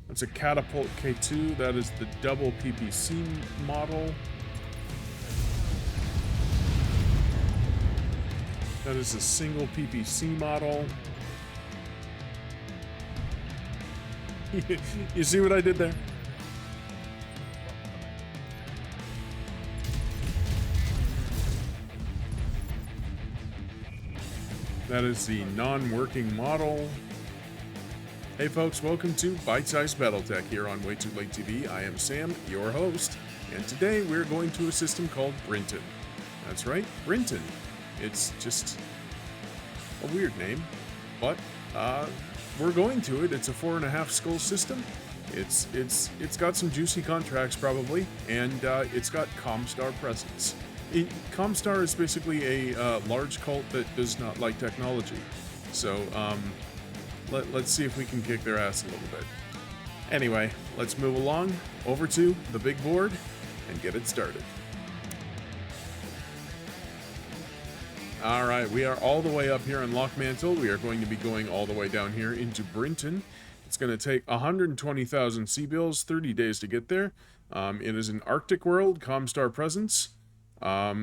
That's a Catapult K2. That is the double PPC model. That is a single PPC model. You see what I did there? That is the non-working model. Hey folks, welcome to Bite-Sized BattleTech here on Way Too Late TV. I am Sam, your host, and today we're going to a system called Brinton. That's right, Brinton. It's just a weird name, but we're going to it. It's a 4.5 skull system. It's got some juicy contracts probably, and it's got Comstar presence. Comstar is basically a large cult that does not like technology. So let's see if we can kick their ass a little bit. Anyway, let's move along over to the big board and get it started. Alright, we are all the way up here in Lockmantle. We are going to be going all the way down here into Brinton. It's going to take 120,000 sea-bills, 30 days to get there. It is an Arctic world, Comstar presence. Yeah,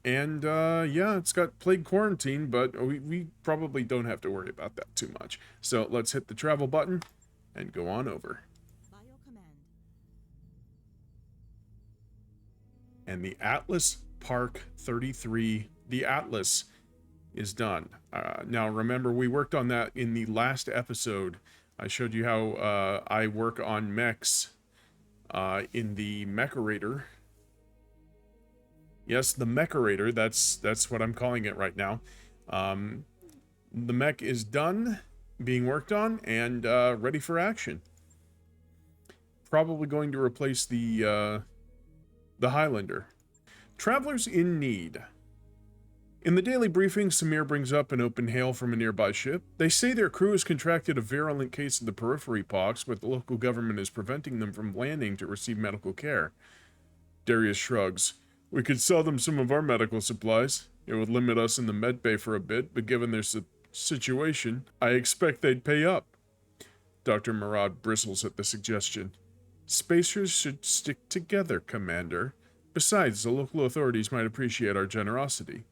it's got plague quarantine, but we probably don't have to worry about that too much. So let's hit the travel button and go on over. And the Atlas Park 33, the Atlas is done. Now remember, we worked on that in the last episode. I showed you how I work on mechs in the Mech-orator. Yes, the Mech-orator, that's what I'm calling it right now. The mech is done, being worked on, and ready for action. Probably going to replace the Highlander. Travelers in need. In the daily briefing, Samir brings up an open hail from a nearby ship. They say their crew has contracted a virulent case of the periphery pox, but the local government is preventing them from landing to receive medical care. Darius shrugs. We could sell them some of our medical supplies. It would limit us in the med bay for a bit, but given their situation, I expect they'd pay up. Dr. Murad bristles at the suggestion. Spacers should stick together, Commander. Besides, the local authorities might appreciate our generosity.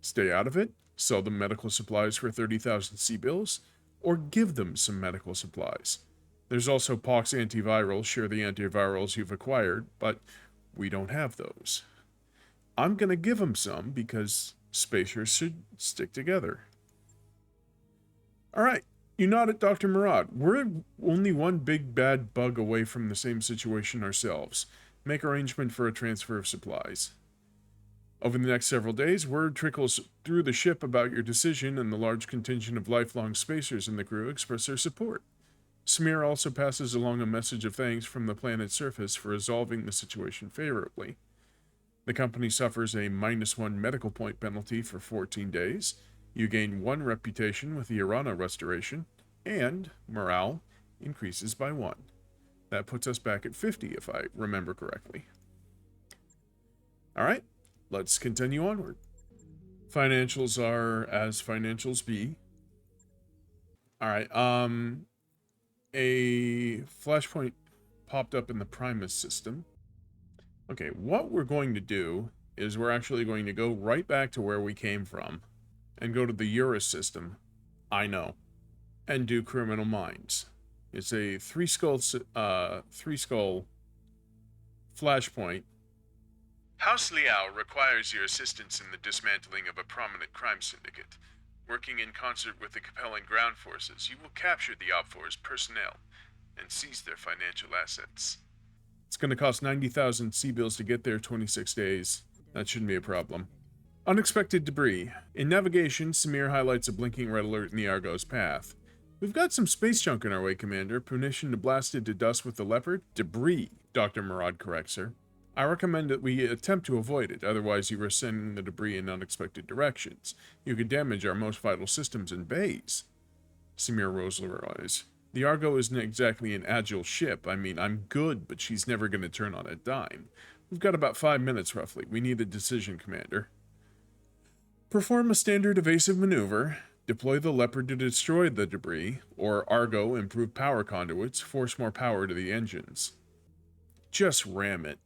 Stay out of it, sell them medical supplies for 30,000 sea-bills, or give them some medical supplies. There's also pox antivirals, share the antivirals you've acquired, but we don't have those. I'm gonna give them some because spacers should stick together. Alright, you nod at Dr. Murad. We're only one big bad bug away from the same situation ourselves. Make arrangement for a transfer of supplies. Over the next several days, word trickles through the ship about your decision, and the large contingent of lifelong spacers in the crew express their support. Samir also passes along a message of thanks from the planet's surface for resolving the situation favorably. The company suffers a -1 medical point penalty for 14 days. You gain 1 reputation with the Irana restoration, and morale increases by 1. That puts us back at 50, if I remember correctly. Alright, let's continue onward. Financials are as financials be. Alright, a flashpoint popped up in the Primus system. Okay, what we're going to do is we're actually going to go right back to where we came from and go to the Eurus system, I know, and do Criminal Minds. It's a 3-skull flashpoint. House Liao requires your assistance in the dismantling of a prominent crime syndicate. Working in concert with the Capellan ground forces, you will capture the OPFOR's personnel and seize their financial assets. It's going to cost 90,000 sea-bills to get there, 26 days. That shouldn't be a problem. Unexpected debris. In navigation, Samir highlights a blinking red alert in the Argo's path. We've got some space junk in our way, Commander. Permission to blast it to dust with the Leopard? Debris, Dr. Murad corrects her. I recommend that we attempt to avoid it, otherwise you risk sending the debris in unexpected directions. You could damage our most vital systems and bays. Samir rolls her eyes. The Argo isn't exactly an agile ship. I mean, I'm good, but she's never going to turn on a dime. We've got about 5 minutes, roughly. We need a decision, Commander. Perform a standard evasive maneuver. Deploy the Leopard to destroy the debris, or Argo improve power conduits, force more power to the engines. Just ram it.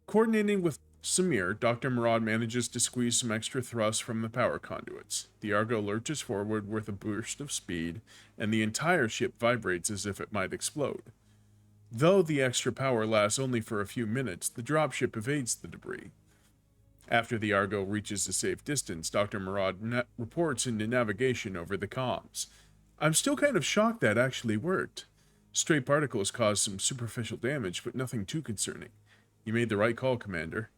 Coordinating with Samir, Dr. Murad manages to squeeze some extra thrust from the power conduits. The Argo lurches forward with a burst of speed, and the entire ship vibrates as if it might explode. Though the extra power lasts only for a few minutes, the dropship evades the debris. After the Argo reaches a safe distance, Dr. Murad reports into navigation over the comms. I'm still kind of shocked that actually worked. Stray particles caused some superficial damage, but nothing too concerning. You made the right call, Commander.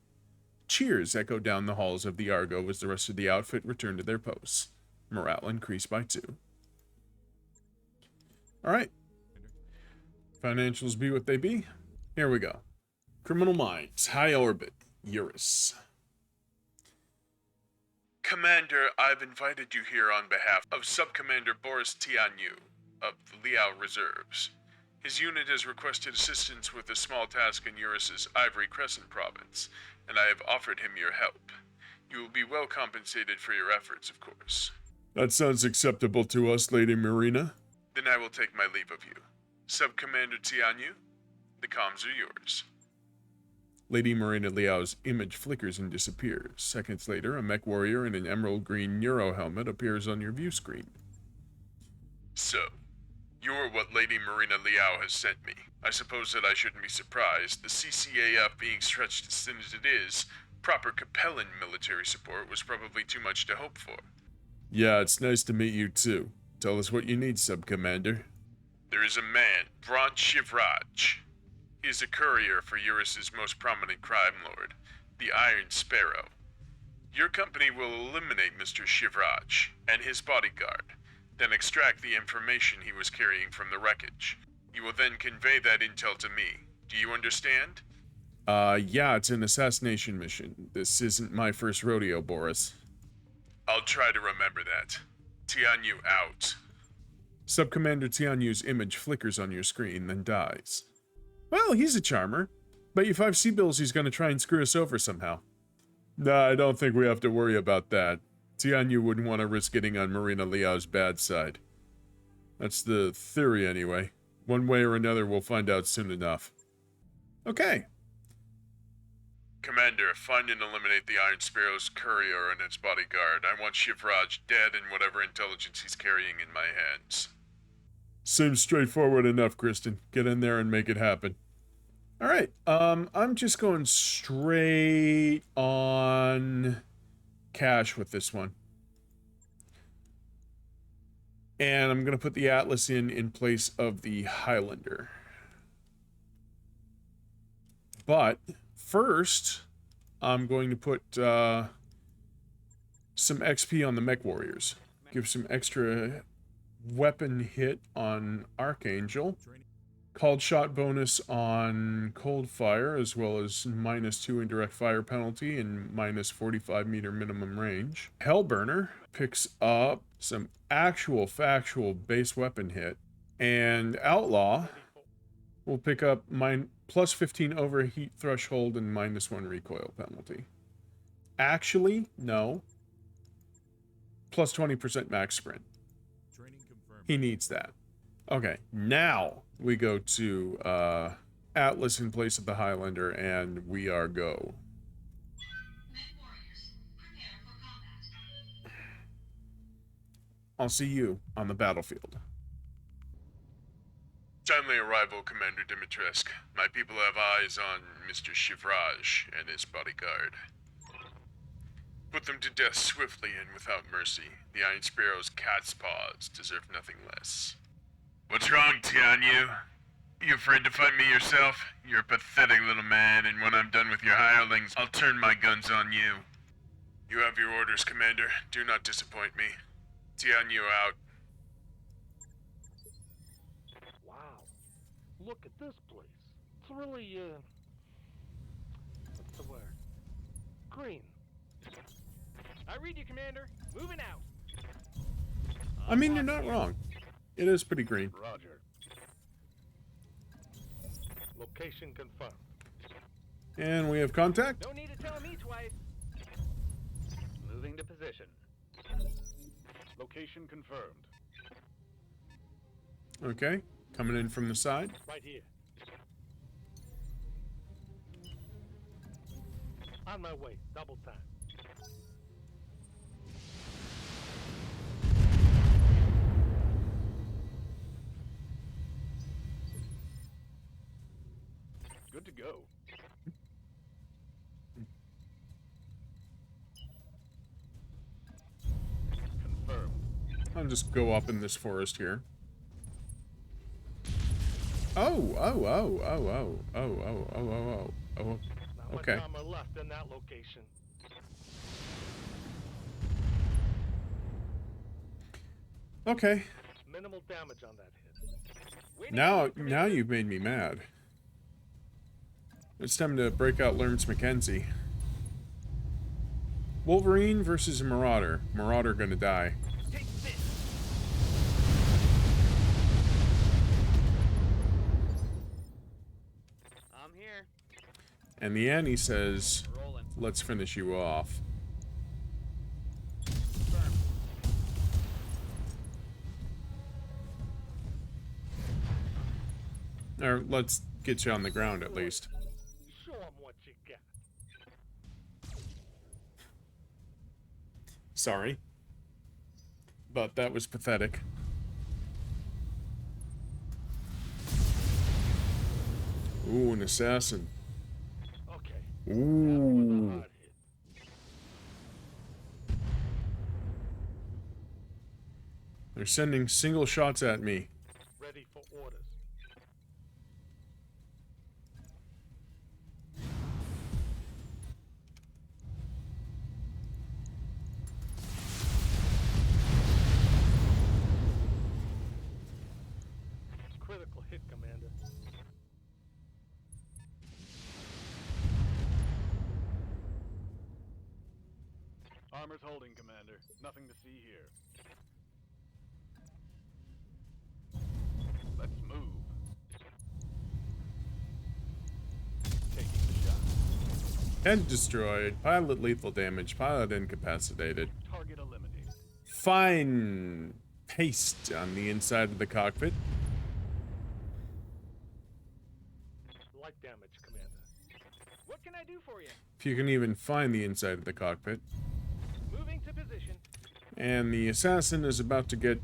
Cheers echoed down the halls of the Argo as the rest of the outfit returned to their posts. Morale increased by 2. Alright. Financials be what they be. Here we go. Criminal Minds, High Orbit, Eurus. Commander, I've invited you here on behalf of Subcommander Boris Tianyu of the Liao Reserves. His unit has requested assistance with a small task in Eurus's Ivory Crescent province, and I have offered him your help. You will be well compensated for your efforts, of course. That sounds acceptable to us, Lady Marina. Then I will take my leave of you. Subcommander Tianyu, the comms are yours. Lady Marina Liao's image flickers and disappears. Seconds later, a mech warrior in an emerald green Neuro helmet appears on your view screen. So, you're what Lady Marina Liao has sent me. I suppose that I shouldn't be surprised. The CCAF being stretched as thin as it is, proper Capellan military support was probably too much to hope for. Yeah, it's nice to meet you too. Tell us what you need, Sub-Commander. There is a man, Brant Shivraj. He is a courier for Eurus's most prominent crime lord, the Iron Sparrow. Your company will eliminate Mr. Shivraj and his bodyguard, then extract the information he was carrying from the wreckage. You will then convey that intel to me. Do you understand? Yeah, it's an assassination mission. This isn't my first rodeo, Boris. I'll try to remember that. Tianyu out. Subcommander Tianyu's image flickers on your screen, then dies. Well, he's a charmer. Bet you 5 C-bills he's gonna try and screw us over somehow. Nah, I don't think we have to worry about that. Tianyu wouldn't want to risk getting on Marina Liao's bad side. That's the theory, anyway. One way or another, we'll find out soon enough. Okay. Commander, find and eliminate the Iron Sparrow's courier and its bodyguard. I want Shivraj dead and whatever intelligence he's carrying in my hands. Seems straightforward enough, Kristen. Get in there and make it happen. Alright, I'm just going straight on cash with this one. And I'm going to put the Atlas in place of the Highlander. But first, I'm going to put some XP on the Mech Warriors. Give some extra weapon hit on Archangel. Called shot bonus on Cold Fire, as well as -2 indirect fire penalty and -45 meter minimum range. Hellburner picks up some actual factual base weapon hit. And Outlaw will pick up +15 overheat threshold and -1 recoil penalty. Actually, no. +20% max sprint. He needs that. Okay, now we go to Atlas in place of the Highlander, and we are go. I'll see you on the battlefield. Timely arrival, Commander Dimitrescu. My people have eyes on Mr. Shivraj and his bodyguard. Put them to death swiftly and without mercy. The Iron Sparrow's cat's paws deserve nothing less. What's wrong, Tianyu? You afraid to fight me yourself? You're a pathetic little man, and when I'm done with your hirelings, I'll turn my guns on you. You have your orders, Commander. Do not disappoint me. Tianyu out. Wow. Look at this place. It's really, what's the word? Green. I read you, Commander. Moving out. I mean, you're not wrong. It is pretty green. Roger. Location confirmed. And we have contact. No need to tell me twice. Moving to position. Location confirmed. Okay, coming in from the side. Right here. On my way. Double time. Good to go. Confirmed. I'll just go up in this forest here. Oh, oh, oh, oh, oh, oh, oh, oh, oh, oh, oh. Not Okay. much armor left in that location. Okay. Minimal damage on that hit. Waiting Now, for you, Commander. you've made me mad. It's time to break out Lawrence Mackenzie. Wolverine versus a Marauder. Marauder gonna die. Take this. I'm here. And the Annie says, Rolling. let's finish you off. Confirmed. Or let's get you on the ground at least. Show 'em what you got. Sorry. But that was pathetic. Ooh, an assassin. Okay. That was a Ooh. hard hit. They're sending single shots at me. Ready for orders. Critical hit, Commander. Armor's holding, Commander. Nothing to see here. Let's move. Taking the shot. Head destroyed. Pilot lethal damage. Pilot incapacitated. Target eliminated. Fine paste on the inside of the cockpit. Light damage, Commander. What can I do for you? If you can even find the inside of the cockpit. Moving to position. And the assassin is about to get...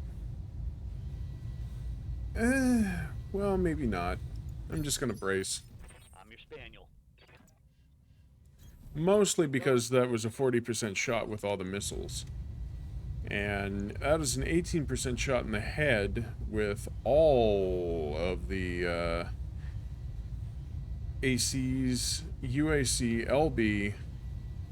well, maybe not. I'm just gonna brace. I'm your spaniel. Mostly because that was a 40% shot with all the missiles. And that is an 18% shot in the head with all of the ACs, UAC, LB.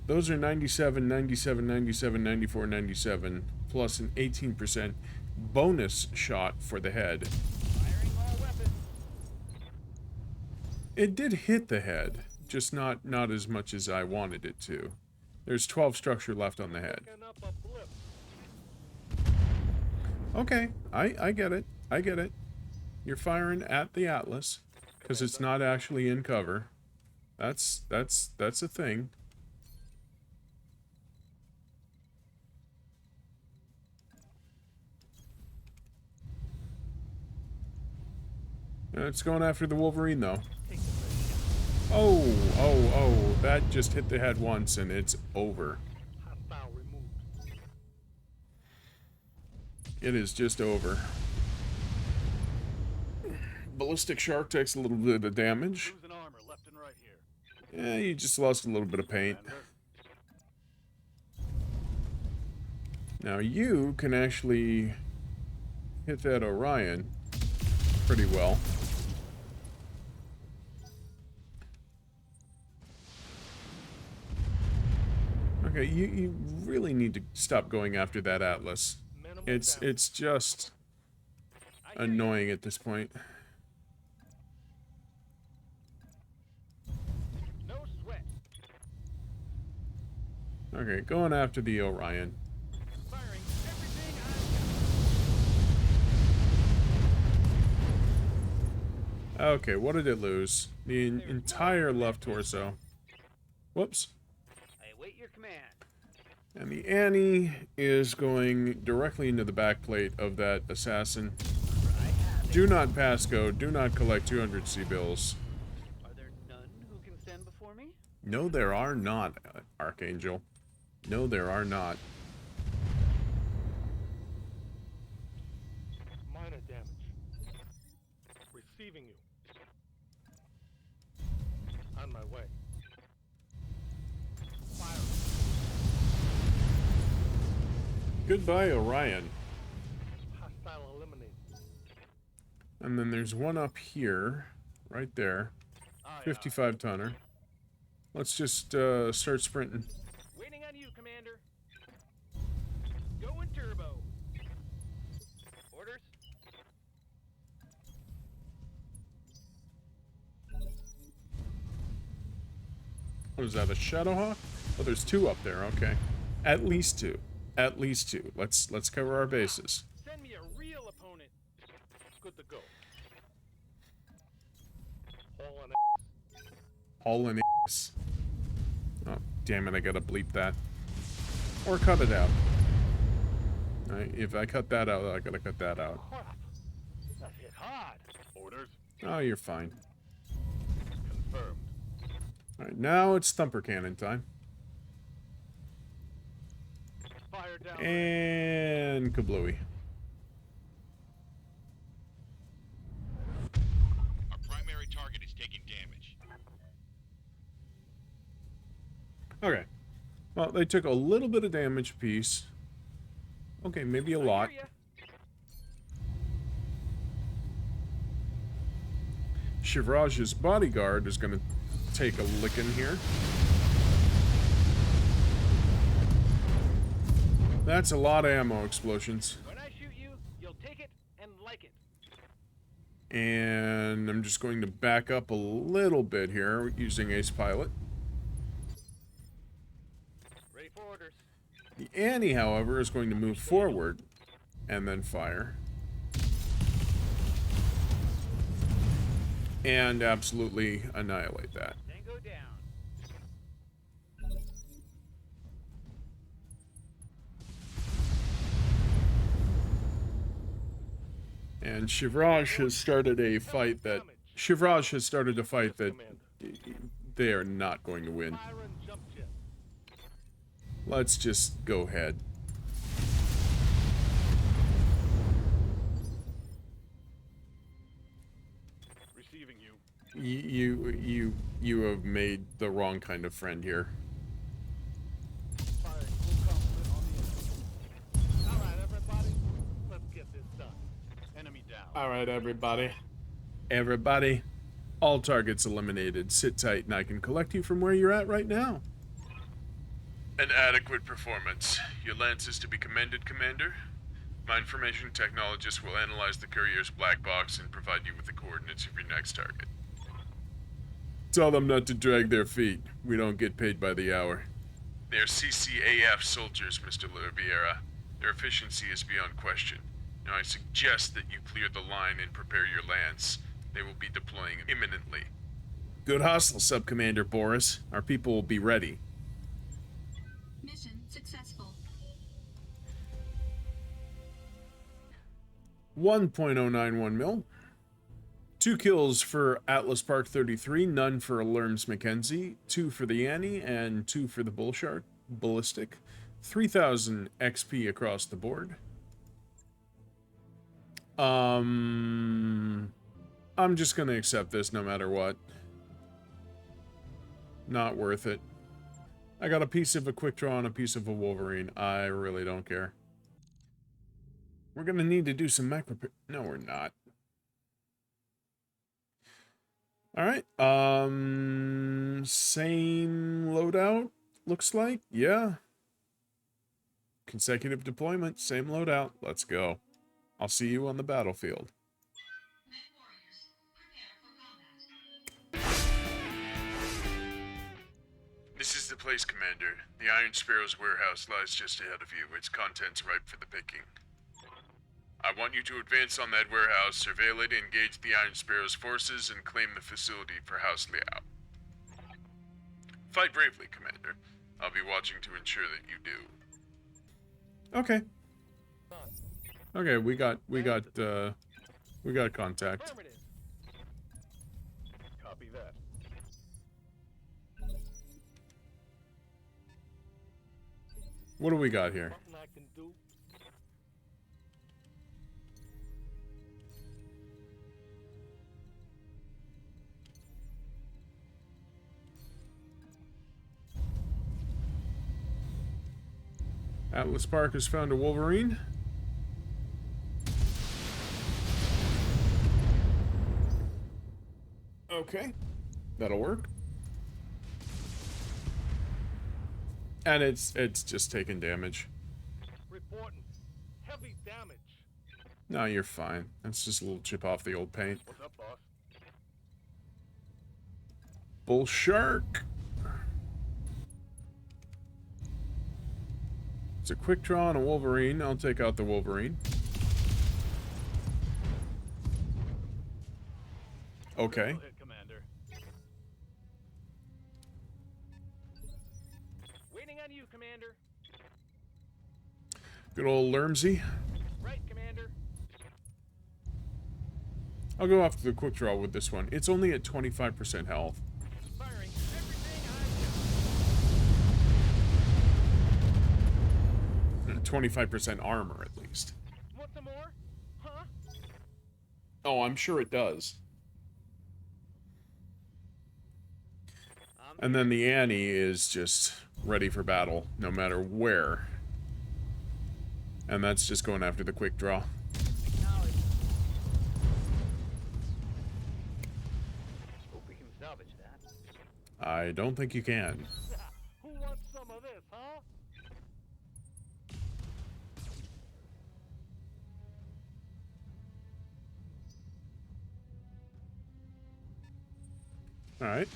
Those are 97, 97, 97, 94, 97, plus an 18% bonus shot for the head. Firing all weapons. It did hit the head, just not as much as I wanted it to. There's 12 structure left on the head. Picking up a blip. Okay, I get it. I get it. You're firing at the Atlas because it's not actually in cover. That's a thing. It's going after the Wolverine though. Take the risk. Oh, that just hit the head once and it's over. Hostile removed. It is just over. Ballistic Shark takes a little bit of damage. Losing armor left and right here. Yeah, you just lost a little bit of paint. Commander. Now you can actually hit that Orion pretty well. Okay, you really need to stop going after that Atlas. Minimal It's damage. just I hear you. annoying at this point. No sweat. Okay, going after the Orion. Firing everything I've got. Okay, what did it lose? The entire left torso. Whoops. I await your command. And the Annie is going directly into the backplate of that assassin. Do not pass go. Do not collect 200 C-bills. Are there none who can stand before me? No, there are not, Archangel. No, there are not. Minor damage. Receiving you. On my way. Fire. Goodbye, Orion. Hostile eliminated. And then there's one up here, right there. Aye, 55 tonner. Let's just start sprinting. Waiting on you, Commander. Going turbo. Orders? What is that, a Shadowhawk? Oh, there's two up there, okay. At least two. At least two. Let's cover our bases. Send me a real opponent. Good to go. All on All in ass. Oh, damn it, I gotta bleep that. Or cut it out. If I cut that out, I gotta cut that out. crap. That hit hard. Orders Oh, you're fine. confirmed. Alright, now it's Thumper Cannon time. Fire down. And kablooey. Our primary target is taking damage. Okay. Well, they took a little bit of damage apiece. Okay, maybe a lot. I hear ya. Shivraj's bodyguard is gonna take a licking here. That's a lot of ammo explosions. When I shoot you, you'll take it and like it. And I'm just going to back up a little bit here using Ace Pilot. Ready for orders. The Annie, however, is going to move forward and then fire. And absolutely annihilate that. Tango down. And Shivraj has started a fight that... Shivraj has started a fight that they are not going to win. Fire and jump jet. Let's just go ahead. Receiving you. You have made the wrong kind of friend here. Firing full complement on the enemy. All right, everybody. Let's get this done. Enemy down. Alright, everybody. Everybody. All targets eliminated. Sit tight and I can collect you from where you're at right now. An adequate performance. Your lance is to be commended, Commander. My information technologist will analyze the courier's black box and provide you with the coordinates of your next target. Tell them not to drag their feet. We don't get paid by the hour. They are CCAF soldiers, Mr. Oliveira. Their efficiency is beyond question. Now I suggest that you clear the line and prepare your lance. They will be deploying imminently. Good hustle, Sub-Commander Boris. Our people will be ready. Mission successful. 1.091 mil. 2 kills for Atlas Park 33, none for Lerms Mackenzie, 2 for the Annie, and 2 for the Bullshark Ballistic. 3,000 XP across the board. I'm just gonna accept this no matter what. Not worth it. I got a piece of a Quick Draw and a piece of a Wolverine. I really don't care. We're gonna need to do some mech repair. No, we're not. Alright, same loadout, looks like. Yeah. Consecutive deployment, same loadout. Let's go. I'll see you on the battlefield. Mech warriors, prepare for combat. This is the place, Commander. The Iron Sparrow's warehouse lies just ahead of you. Its contents ripe for the picking. I want you to advance on that warehouse, surveil it, engage the Iron Sparrow's forces, and claim the facility for House Liao. Fight bravely, Commander. I'll be watching to ensure that you do. Okay. Okay, we got contact. Affirmative. Copy that. What do we got here? Something I can do. Atlas Park has found a Wolverine. Okay, that'll work. And it's just taking damage. Reporting. Heavy damage. No, you're fine. That's just a little chip off the old paint. What's up, boss? Bull shark. It's a quick draw on a Wolverine. I'll take out the Wolverine. Okay. Critical hit, Commander. Waiting on you, Commander. Good old Lermsey. Right, Commander. I'll go after the quick draw with this one. It's only at 25% health. Firing everything I've got. 25% armor, at least. Want some more? Huh? Oh, I'm sure it does. And then the Annie is just ready for battle, no matter where. And that's just going after the quick draw. Hope we can salvage that. I don't think you can. Who wants some of this, huh? Alright.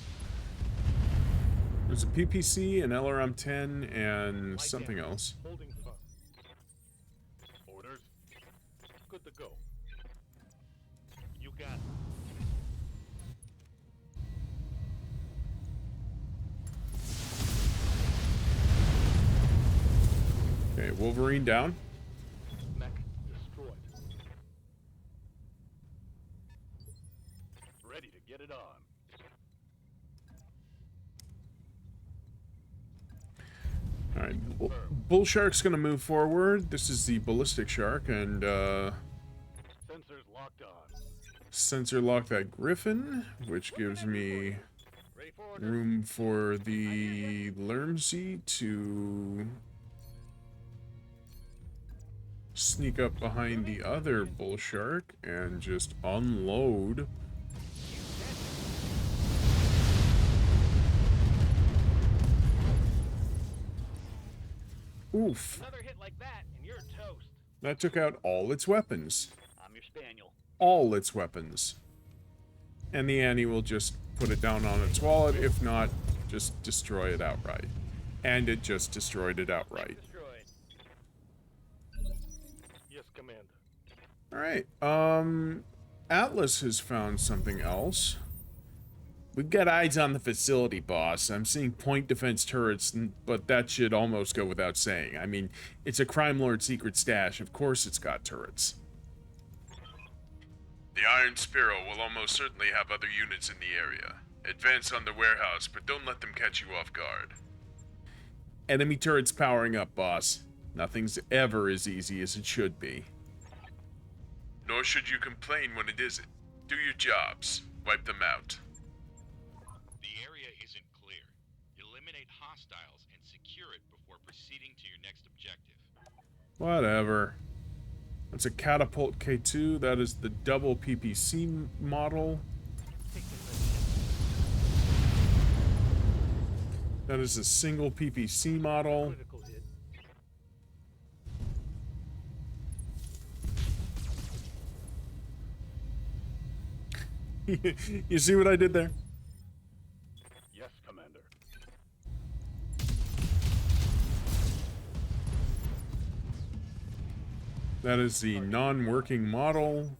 There's a PPC, an LRM-10, and Light something damage. else. Holding firm. Orders. Good to go. You got it. Okay, Wolverine down. Mech destroyed. Ready to get it on. Alright, Bull Shark's gonna move forward. This is the Ballistic Shark, and, Sensors locked on. sensor lock that Griffin, which gives me Ready for order. room for the Lermsey to sneak up behind the other Bull Shark and just unload. Oof. Another hit like that, and you're toast. That took out all its weapons. I'm your spaniel. All its weapons. And the Annie will just put it down on its wallet, if not, just destroy it outright. And it just destroyed it outright. Destroyed. Yes, Commander. Alright, Atlas has found something else. We've got eyes on the facility, boss. I'm seeing point defense turrets, but that should almost go without saying. I mean, it's a crime lord secret stash. Of course it's got turrets. The Iron Sparrow will almost certainly have other units in the area. Advance on the warehouse, but don't let them catch you off guard. Enemy turrets powering up, boss. Nothing's ever as easy as it should be. Nor should you complain when it isn't. Do your jobs. Wipe them out. The area isn't clear. Eliminate hostiles and secure it before proceeding to your next objective. Whatever. That's a Catapult K2. That is the double PPC model. That is a single PPC model. Critical hit. You see what I did there? Yes, Commander. That is the non-working model.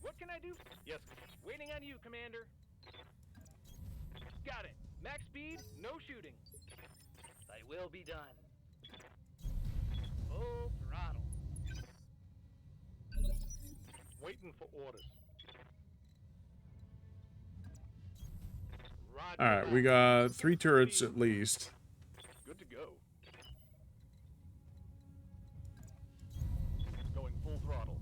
What can I do? Yes. Waiting on you, Commander. Got it. Max speed, no shooting. Thy will be done. Full throttle. Waiting for orders. Roger Alright, that. we got 3 turrets at least. Good to go. Going full throttle.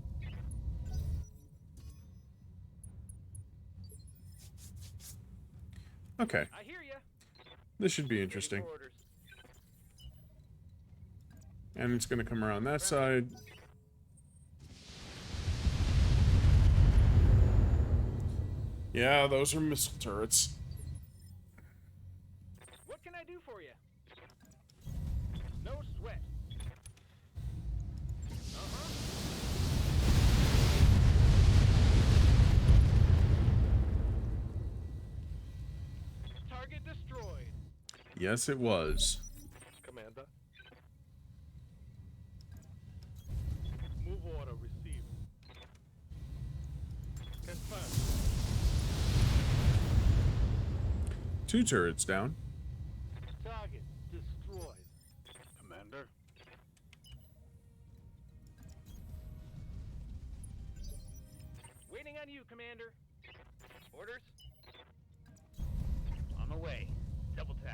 Okay, I hear ya. this should be Waiting interesting. for orders. And it's gonna come around that side. Yeah, those are missile turrets. What can I do for you? No sweat. Target destroyed. Yes, it was. Commander. Move order received. Confirmed. 2 turrets down. Target destroyed. Commander. Waiting on you, Commander. Orders? On the way. Double time.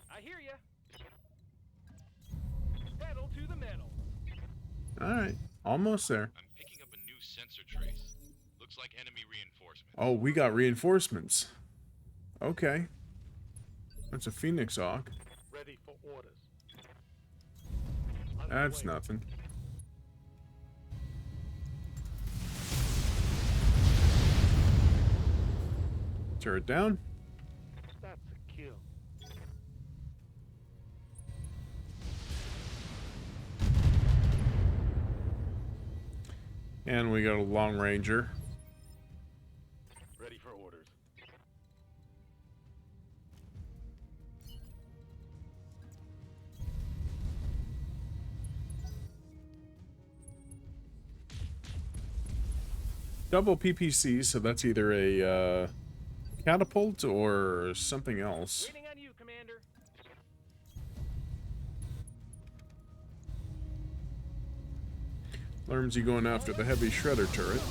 I hear ya. Pedal to the metal. Alright, almost there. I'm picking up a new sensor trace. Looks like enemy reinforcements. Oh, we got reinforcements. Okay. That's a Phoenix Hawk. Ready for orders. That's nothing. Turret down. That's a kill. And we got a long ranger. Ready for orders. Double PPC, so that's either a catapult or something else. Waiting on you, Commander. Lermsy going after the heavy shredder turret.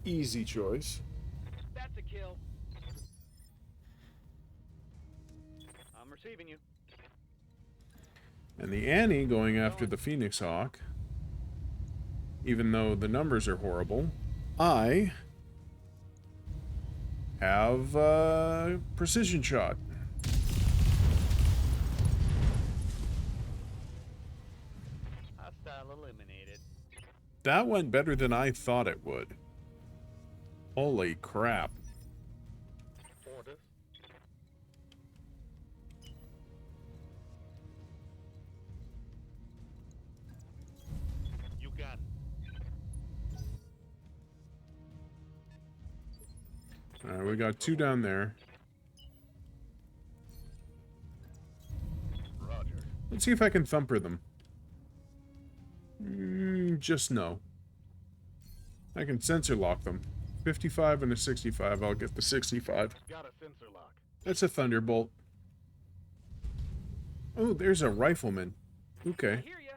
Easy choice. That's a kill. I'm receiving you. And the Annie going after the Phoenix Hawk. Even though the numbers are horrible, I have precision shot. Hostile eliminated. That went better than I thought it would. Holy crap. Orders. You got it. Alright, we got 2 down there. Roger. Let's see if I can thumper them. Just no. I can sensor lock them. 55 and a 65. I'll get the 65. Got a sensor lock. That's a Thunderbolt. Oh, there's a rifleman. I Okay. hear ya.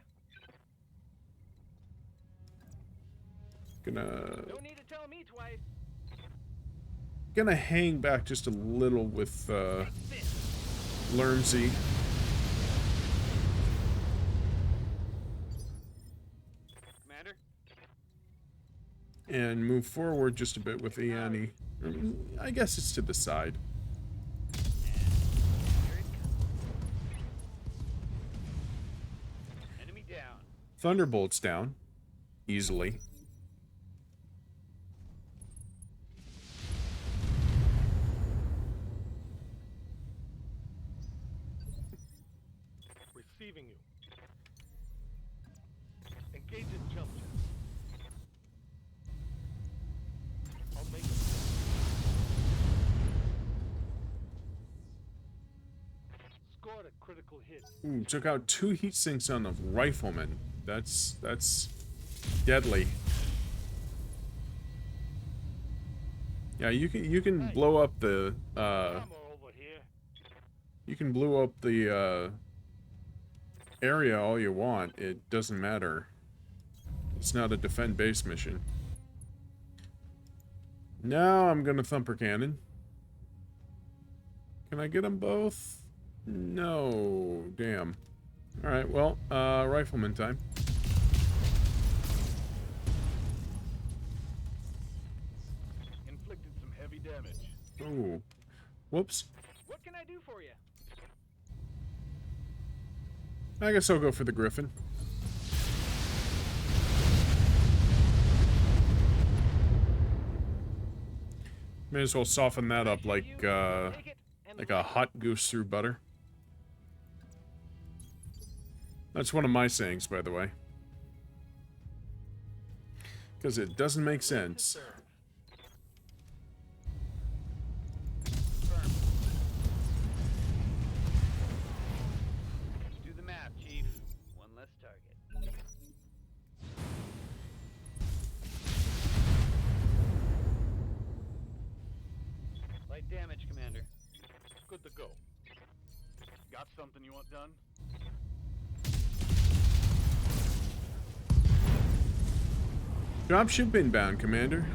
Gonna No need to tell me twice. hang back just a little with Take this. Lermsy. Commander? And move forward just a bit with the Annie. I guess it's to the side. Here it comes. Enemy down. Thunderbolt's down. Easily. Receiving you. Engage in jump jet. I'll make it. Scored a critical hit. Ooh, took out 2 heat sinks on the rifleman. That's deadly. Yeah, you can blow up the Ammo over here. You can blow up the area all you want. It doesn't matter. It's not a defend base mission. Now I'm gonna thumper cannon. Can I get them both? No. Damn. Alright, well, rifleman time. Inflicted some heavy damage. Ooh. Whoops. What can I do for you? I guess I'll go for the Griffin. May as well soften that up like Take it and a hot goose through butter. That's one of my sayings, by the way. Because it doesn't make sense. Do the math, Chief. One less target. Light damage, Commander. Good to go. Got something you want done? Dropship inbound, Commander.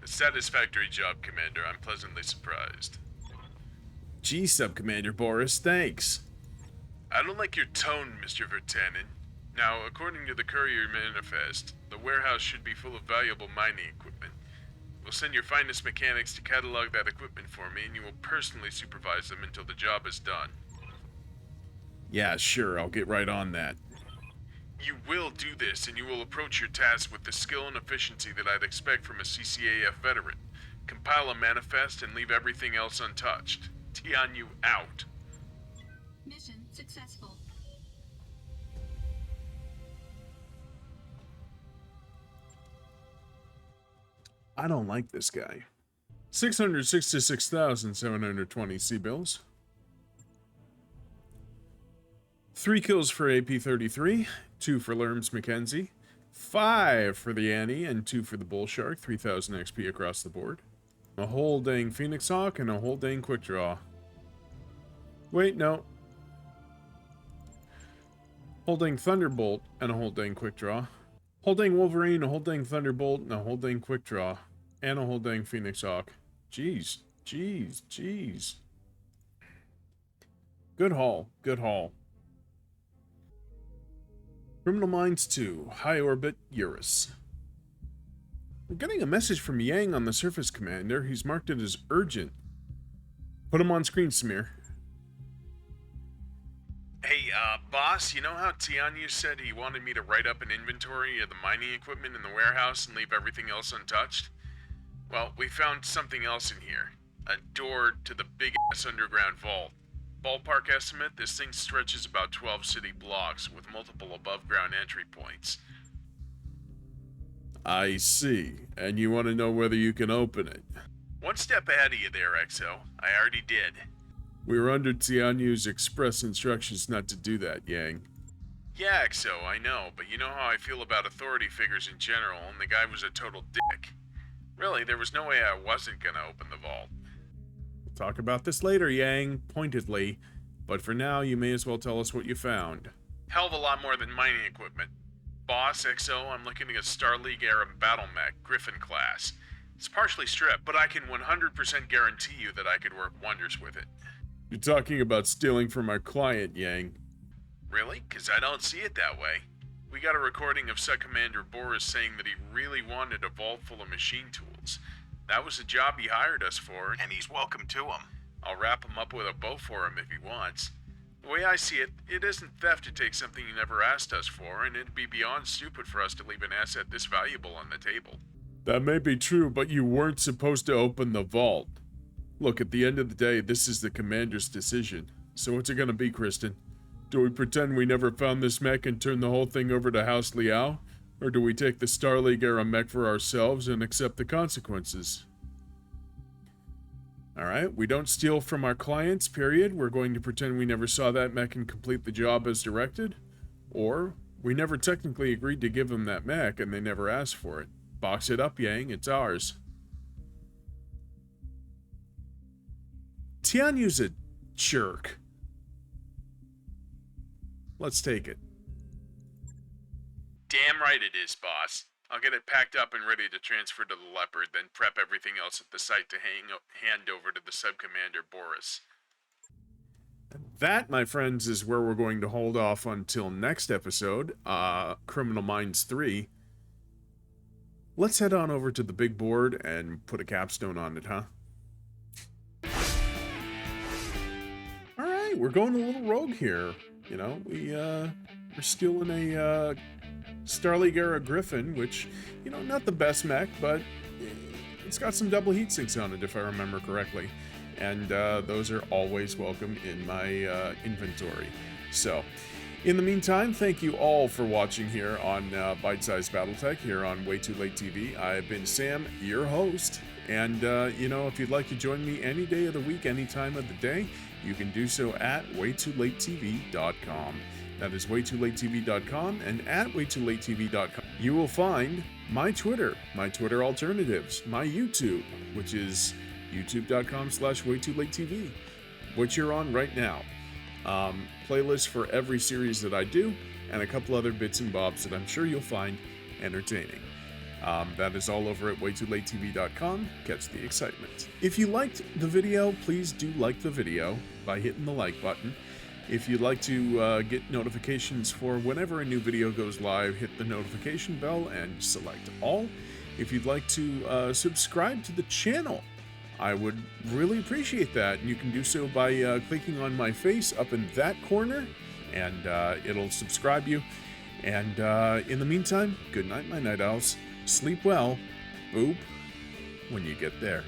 A satisfactory job, Commander. I'm pleasantly surprised. Gee, Sub-Commander Boris, thanks. I don't like your tone, Mr. Vertanen. Now, according to the Courier Manifest, the warehouse should be full of valuable mining equipment. We'll send your finest mechanics to catalog that equipment for me, and you will personally supervise them until the job is done. Yeah, sure, I'll get right on that. You will do this, and you will approach your task with the skill and efficiency that I'd expect from a CCAF veteran. Compile a manifest and leave everything else untouched. Tianyu out. Mission successful. I don't like this guy. 666,720 C-bills. 3 kills for AP33, 2 for Lerms Mackenzie, 5 for the Annie, and 2 for the Bull Shark, 3,000 XP across the board. A whole dang Phoenix Hawk and a whole dang Quick Draw. Wait, no. Whole dang Thunderbolt and a whole dang Quick Draw. Whole dang Wolverine, a whole dang Thunderbolt, and a whole dang Quick Draw. And a whole dang Phoenix Hawk. Jeez. Jeez. Jeez. Good haul. Good haul. Criminal Minds 2. High Orbit, Eurus. We're getting a message from Yang on the surface, Commander. He's marked it as urgent. Put him on screen, Samir. Hey, boss, you know how Tianyu said he wanted me to write up an inventory of the mining equipment in the warehouse and leave everything else untouched? Well, we found something else in here. A door to the big-ass underground vault. Ballpark estimate, this thing stretches about 12 city blocks with multiple above-ground entry points. I see. And you want to know whether you can open it? One step ahead of you there, XO. I already did. We were under Tianyu's express instructions not to do that, Yang. Yeah, XO, I know, but you know how I feel about authority figures in general, and the guy was a total dick. Really, there was no way I wasn't gonna open the vault. We'll talk about this later, Yang, pointedly, but for now, you may as well tell us what you found. Hell of a lot more than mining equipment. Boss, XO, I'm looking at a Star League era battle mech, Griffin class. It's partially stripped, but I can 100% guarantee you that I could work wonders with it. You're talking about stealing from our client, Yang. Really? 'Cause I don't see it that way. We got a recording of Sub-Commander Boris saying that he really wanted a vault full of machine tools. That was the job he hired us for, and he's welcome to him. I'll wrap him up with a bow for him if he wants. The way I see it, it isn't theft to take something he never asked us for, and it'd be beyond stupid for us to leave an asset this valuable on the table. That may be true, but you weren't supposed to open the vault. Look, at the end of the day, this is the commander's decision. So what's it gonna be, Kristen? Do we pretend we never found this mech and turn the whole thing over to House Liao? Or do we take the Star League era mech for ourselves and accept the consequences? Alright, we don't steal from our clients, period. We're going to pretend we never saw that mech and complete the job as directed. Or We never technically agreed to give them that mech, and they never asked for it. Box it up, Yang. It's ours. Tianyu's a jerk. Let's take it. Damn right it is, boss. I'll get it packed up and ready to transfer to the Leopard, then prep everything else at the site to hand over to the Sub-Commander Boris. That, my friends, is where we're going to hold off until next episode, Criminal Minds 3. Let's head on over to the big board and put a capstone on it, huh? Alright, we're going a little rogue here. You know, we're still in a Starleague era Griffin, which, you know, not the best mech, but it's got some double heat sinks on it, if I remember correctly. And those are always welcome in my inventory. So, in the meantime, thank you all for watching here on Bite-Sized BattleTech here on Way Too Late TV. I've been Sam, your host. And, you know, if you'd like to join me any day of the week, any time of the day, you can do so at waytoolatetv.com. That is waytoolatetv.com, and at waytoolatetv.com you will find my Twitter alternatives, my YouTube, which is youtube.com/waytoolatetv, which you're on right now. Playlists for every series that I do, and a couple other bits and bobs that I'm sure you'll find entertaining. That is all over at waytoolatetv.com. Catch the excitement. If you liked the video, please do like the video by hitting the like button. If you'd like to get notifications for whenever a new video goes live, hit the notification bell and select all. If you'd like to subscribe to the channel, I would really appreciate that. You can do so by clicking on my face up in that corner, and it'll subscribe you. And in the meantime, good night, my night owls. Sleep well. Boop when you get there.